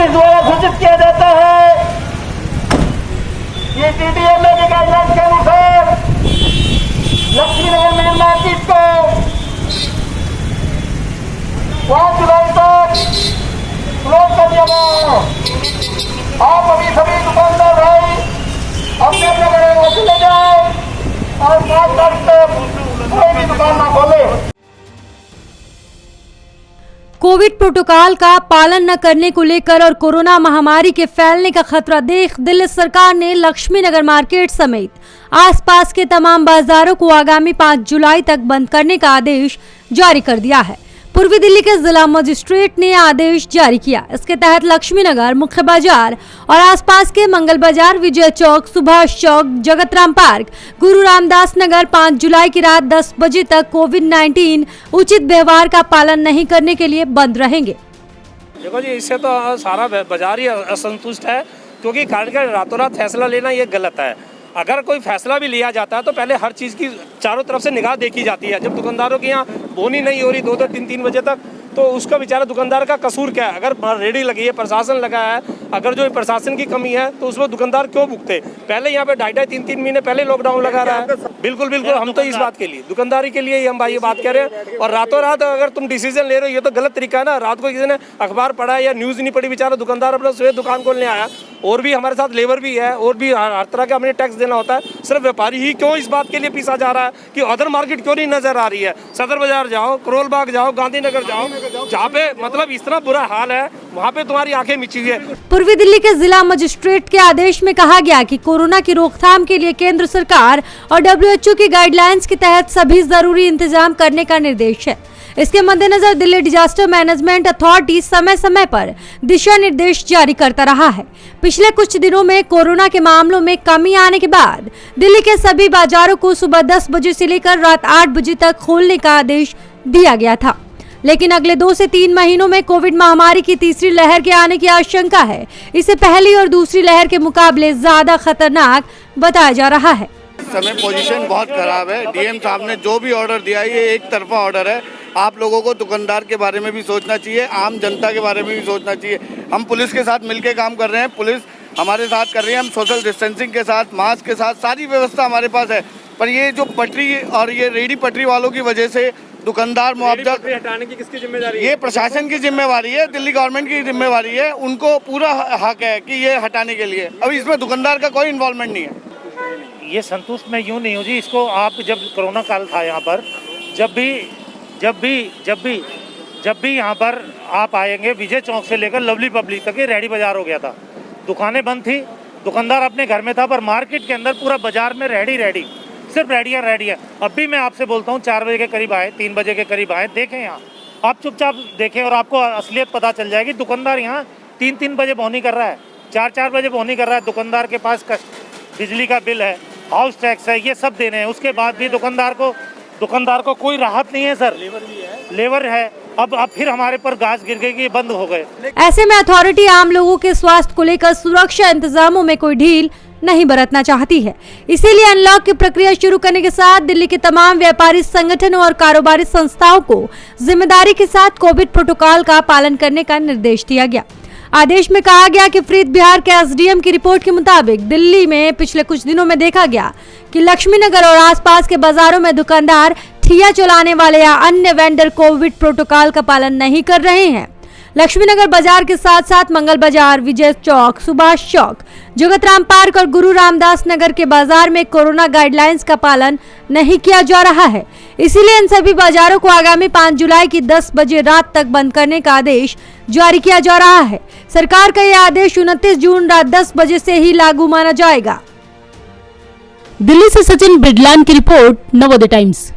Police द्वारा सूचित किया जाता है कि TTMA के गाइडलाइंस के अनुसार लक्ष्मीनगर मेन मार्केट को 5 जुलाई तक क्लोज कर दिया गया। आप अभी सभी दुकानदार भाई अपने अपने घरों में चले जाए और 5 तारीख तक कोई भी दुकान ना खोले। कोविड प्रोटोकॉल का पालन न करने को लेकर और कोरोना महामारी के फैलने का खतरा देख दिल्ली सरकार ने लक्ष्मीनगर मार्केट समेत आसपास के तमाम बाजारों को आगामी 5 जुलाई तक बंद करने का आदेश जारी कर दिया है। पूर्वी दिल्ली के जिला मजिस्ट्रेट ने आदेश जारी किया। इसके तहत लक्ष्मीनगर, मुख्य बाजार और आसपास के मंगल बाजार, विजय चौक, सुभाष चौक, जगतराम पार्क, गुरु रामदास नगर 5 जुलाई की रात 10 बजे तक कोविड-19 उचित व्यवहार का पालन नहीं करने के लिए बंद रहेंगे। देखो जी, इससे तो सारा बाजार ही असंतुष्ट है, क्योंकि कारण का रातों रात फैसला लेना ये गलत है। अगर कोई फैसला भी लिया जाता है तो पहले हर चीज़ की चारों तरफ से निगाह देखी जाती है। जब दुकानदारों की यहाँ बोनी नहीं हो रही 2-2, 3-3 बजे तक, तो उसका बेचारा दुकानदार का कसूर क्या है? अगर रेडी लगी है, प्रशासन लगा है, अगर जो प्रशासन की कमी है तो उसमें दुकानदार क्यों भुगते? पहले यहाँ पे 2.5, 3 महीने पहले लॉकडाउन लगा रहा है। बिल्कुल बिल्कुल, हम तो इस बात के लिए, दुकानदारी के लिए ही हम भाई ये बात कह रहे हैं। और रातों रात अगर तुम डिसीजन ले रहे हो, ये तो गलत तरीका है ना। रात को किसी ने अखबार पढ़ा या न्यूज़ नहीं पढ़ी, बेचारा दुकानदार अपना सुबह दुकान खोलने आया। और भी हमारे साथ लेबर भी है, और भी हर तरह का हमें टैक्स देना होता है। सिर्फ व्यापारी ही क्यों इस बात के लिए पीसा जा रहा है कि अदर मार्केट क्यों नहीं नजर आ रही है? सदर बाजार जाओ, करोल बाग जाओ, गांधीनगर जाओ, जहाँ पे मतलब इस तरह बुरा हाल है, वहाँ पे तुम्हारी आंखें मिची हुई है। पूर्वी दिल्ली के जिला मजिस्ट्रेट के आदेश में कहा गया कि कोरोना की रोकथाम के लिए केंद्र सरकार और WHO की गाइडलाइंस के तहत सभी जरूरी इंतजाम करने का निर्देश है। इसके मद्देनजर दिल्ली डिजास्टर मैनेजमेंट अथॉरिटी समय समय पर दिशा निर्देश जारी करता रहा है। पिछले कुछ दिनों में कोरोना के मामलों में कमी आने के बाद दिल्ली के सभी बाजारों को सुबह 10 बजे से लेकर रात 8 बजे तक खोलने का आदेश दिया गया था। लेकिन अगले 2 से 3 महीनों में कोविड महामारी की तीसरी लहर के आने की आशंका है। इसे पहली और दूसरी लहर के मुकाबले ज्यादा खतरनाक बताया जा रहा है। समय पोजीशन बहुत खराब है। डीएम साहब ने जो भी ऑर्डर दिया ये एक तरफा ऑर्डर है। आप लोगों को दुकानदार के बारे में भी सोचना चाहिए, आम जनता के बारे में भी सोचना चाहिए। हम पुलिस के साथ मिलकर काम कर रहे हैं, पुलिस हमारे साथ कर रही है। हम सोशल डिस्टेंसिंग के साथ, मास्क के साथ सारी व्यवस्था हमारे पास है। पर ये जो पटरी और ये रेडी पटरी वालों की वजह से दुकानदार मुआवजा हटाने की किसकी जिम्मेदारी है? ये प्रशासन की जिम्मेवारी है, दिल्ली गवर्नमेंट की जिम्मेवारी है। उनको पूरा हक है कि ये हटाने के लिए। अब इसमें दुकानदार का कोई इन्वॉल्वमेंट नहीं है। ये संतुष्ट मैं यूँ नहीं हूँ जी। इसको आप जब कोरोना काल था यहाँ पर, जब भी यहाँ पर आप आएंगे, विजय चौक से लेकर लवली पब्लिक तक ये रेडी बाजार हो गया था। दुकानें बंद थी, दुकानदार अपने घर में था, पर मार्केट के अंदर पूरा बाजार में रेडी सिर्फ रेडियाँ। अब भी मैं आपसे बोलता हूँ 4 बजे के करीब आए, 3 बजे के करीब आए, देखें यहाँ, आप चुपचाप देखें और आपको असलियत पता चल जाएगी। दुकानदार यहाँ 3-3 बजे बोनी कर रहा है, 4-4 बजे बोनी कर रहा है। दुकानदार के पास बिजली का बिल है, हाउस टैक्स है, ये सब देने हैं। उसके बाद भी दुकानदार को कोई राहत नहीं है सर। लेबर है। अब फिर हमारे पर गाज गिर गई कि बंद हो गए। ऐसे में अथॉरिटी आम लोगों के स्वास्थ्य को लेकर सुरक्षा इंतजामों में कोई ढील नहीं बरतना चाहती है। इसीलिए अनलॉक की प्रक्रिया शुरू करने के साथ दिल्ली के तमाम व्यापारी संगठनों और कारोबारी संस्थाओं को जिम्मेदारी के साथ कोविड प्रोटोकॉल का पालन करने का निर्देश दिया गया। आदेश में कहा गया कि फरीद बिहार के SDM की रिपोर्ट के मुताबिक दिल्ली में पिछले कुछ दिनों में देखा गया कि लक्ष्मीनगर और आसपास के बाजारों में दुकानदार ठिया चलाने वाले या अन्य वेंडर कोविड प्रोटोकॉल का पालन नहीं कर रहे हैं। लक्ष्मीनगर बाजार के साथ साथ मंगल बाजार, विजय चौक, सुभाष चौक, जगतराम पार्क और गुरु रामदास नगर के बाजार में कोरोना गाइडलाइंस का पालन नहीं किया जा रहा है। इसीलिए इन सभी बाजारों को आगामी 5 जुलाई की 10 बजे रात तक बंद करने का आदेश जारी किया जा रहा है। सरकार का यह आदेश 29 जून रात 10 बजे से ही लागू माना जाएगा। दिल्ली से सचिन बिडलान की रिपोर्ट, नवोदय टाइम्स।